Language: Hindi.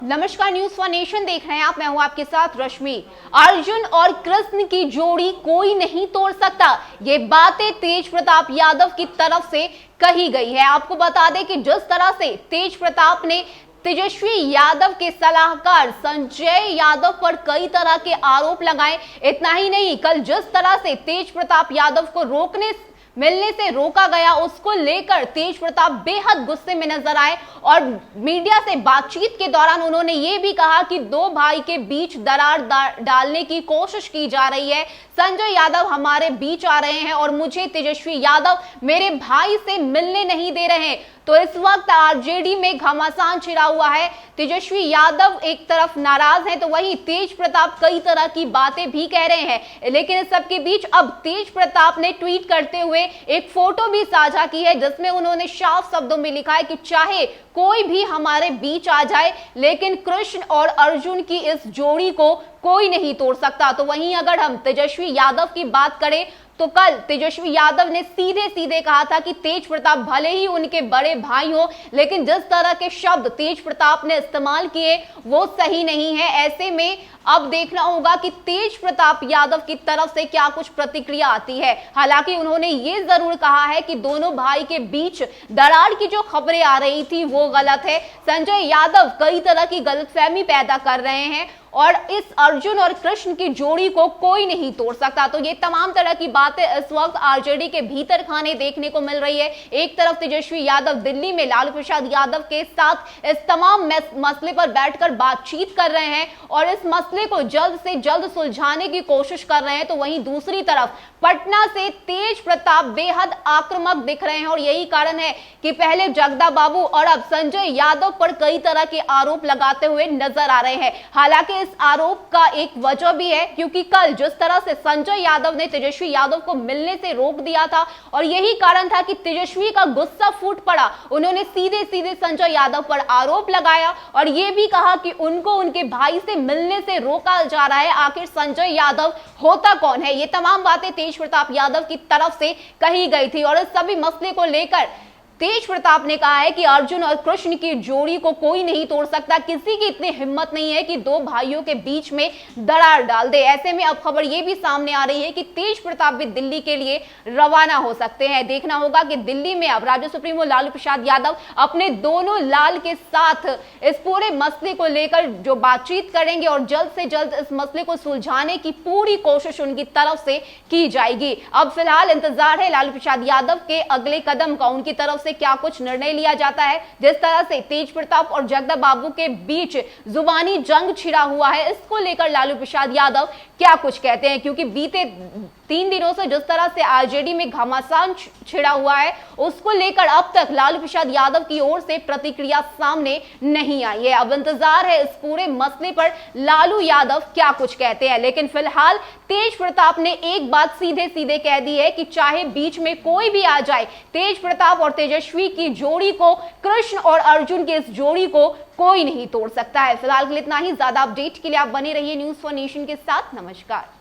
नमस्कार, न्यूज फॉर नेशन देख रहे हैं आप। मैं हूं आपके साथ रश्मि। अर्जुन और कृष्ण की जोड़ी कोई नहीं तोड़ सकता, ये बातें तेज प्रताप यादव की तरफ से कही गई है। आपको बता दें कि जिस तरह से तेज प्रताप ने तेजस्वी यादव के सलाहकार संजय यादव पर कई तरह के आरोप लगाए, इतना ही नहीं, कल जिस तरह से तेज प्रताप यादव को मिलने से रोका गया, उसको लेकर तेज प्रताप बेहद गुस्से में नजर आए और मीडिया से बातचीत के दौरान उन्होंने ये भी कहा कि दो भाई के बीच दरार डालने की कोशिश की जा रही है। संजय यादव हमारे बीच आ रहे हैं और मुझे तेजस्वी यादव मेरे भाई से मिलने नहीं दे रहे हैं। तो इस वक्त आरजेडी में घमासान छिड़ा हुआ है। तेजस्वी यादव एक तरफ नाराज हैं तो वहीं तेज प्रताप कई तरह की बातें भी कह रहे हैं। लेकिन इस सबके बीच अब तेज प्रताप ने ट्वीट करते हुए एक फोटो भी साझा की है, जिसमें उन्होंने साफ शब्दों में लिखा है कि चाहे कोई भी हमारे बीच आ जाए, लेकिन कृष्ण और अर्जुन की इस जोड़ी को कोई नहीं तोड़ सकता। तो वहीं अगर हम तेजस्वी यादव की बात करें तो कल तेजस्वी यादव ने सीधे सीधे कहा था कि तेज प्रताप भले ही उनके बड़े भाई हो, लेकिन जिस तरह के शब्द तेज प्रताप ने इस्तेमाल किए वो सही नहीं है। ऐसे में अब देखना होगा कि तेज प्रताप यादव की तरफ से क्या कुछ प्रतिक्रिया आती है। हालांकि उन्होंने ये जरूर कहा है कि दोनों भाई के बीच दरार की जो खबरें आ रही थी वो गलत है। संजय यादव कई तरह की गलतफहमी पैदा कर रहे हैं और इस अर्जुन और कृष्ण की जोड़ी को कोई नहीं तोड़ सकता। तो ये तमाम तरह की बातें इस वक्त आरजेडी के भीतर खाने देखने को मिल रही है। एक तरफ तेजस्वी यादव दिल्ली में लालू प्रसाद यादव के साथ इस तमाम मसले पर बैठकर बातचीत कर रहे हैं और इस मसले को जल्द से जल्द सुलझाने की कोशिश कर रहे हैं, तो वहीं दूसरी तरफ पटना से तेज प्रताप बेहद आक्रामक दिख रहे हैं और यही कारण है कि पहले जगदा बाबू और अब संजय यादव पर कई तरह के आरोप लगाते हुए नजर आ रहे हैं। हालांकि इस आरोप का एक वजह भी है, क्योंकि कल जिस तरह से संजय यादव ने तेजस्वी यादव को मिलने से रोक दिया था और यही कारण था कि तेजस्वी का गुस्सा फूट पड़ा। उन्होंने सीधे सीधे संजय यादव पर आरोप लगाया और यह भी कहा कि उनको उनके भाई से मिलने से रोका जा रहा है। आखिर संजय यादव होता कौन है? ये तमाम बातें तेज प्रताप यादव की तरफ से कही गई थी और इस सभी मसले को लेकर तेज प्रताप ने कहा है कि अर्जुन और कृष्ण की जोड़ी को कोई नहीं तोड़ सकता। किसी की इतनी हिम्मत नहीं है कि दो भाइयों के बीच में दरार डाल दे। ऐसे में अब खबर यह भी सामने आ रही है कि तेज प्रताप भी दिल्ली के लिए रवाना हो सकते हैं। देखना होगा कि दिल्ली में अब राज्य सुप्रीमो लालू प्रसाद यादव अपने दोनों लाल के साथ इस पूरे मसले को लेकर जो बातचीत करेंगे और जल्द से जल्द इस मसले को सुलझाने की पूरी कोशिश उनकी तरफ से की जाएगी। अब फिलहाल इंतजार है लालू प्रसाद यादव के अगले कदम का, उनकी तरफ से क्या कुछ निर्णय लिया जाता है। जिस तरह से तेज प्रताप और जगदा बाबू के बीच जुबानी जंग छिड़ा हुआ है, इसको लेकर लालू प्रसाद यादव क्या कुछ कहते हैं, क्योंकि बीते 3 दिनों से जिस तरह से आरजेडी में घमासान छिड़ा हुआ है, उसको लेकर अब तक लालू प्रसाद यादव की ओर से प्रतिक्रिया सामने नहीं आई है। अब इंतजार है इस पूरे मसले पर लालू यादव क्या कुछ कहते हैं। लेकिन फिलहाल तेज प्रताप ने एक बात सीधे सीधे कह दी है कि चाहे बीच में कोई भी आ जाए, तेज प्रताप और तेजस्वी की जोड़ी को, कृष्ण और अर्जुन की इस जोड़ी को कोई नहीं तोड़ सकता है। फिलहाल के लिए इतना ही। ज्यादा अपडेट के लिए आप बने रहिए न्यूज फॉर नेशन के साथ। नमस्कार।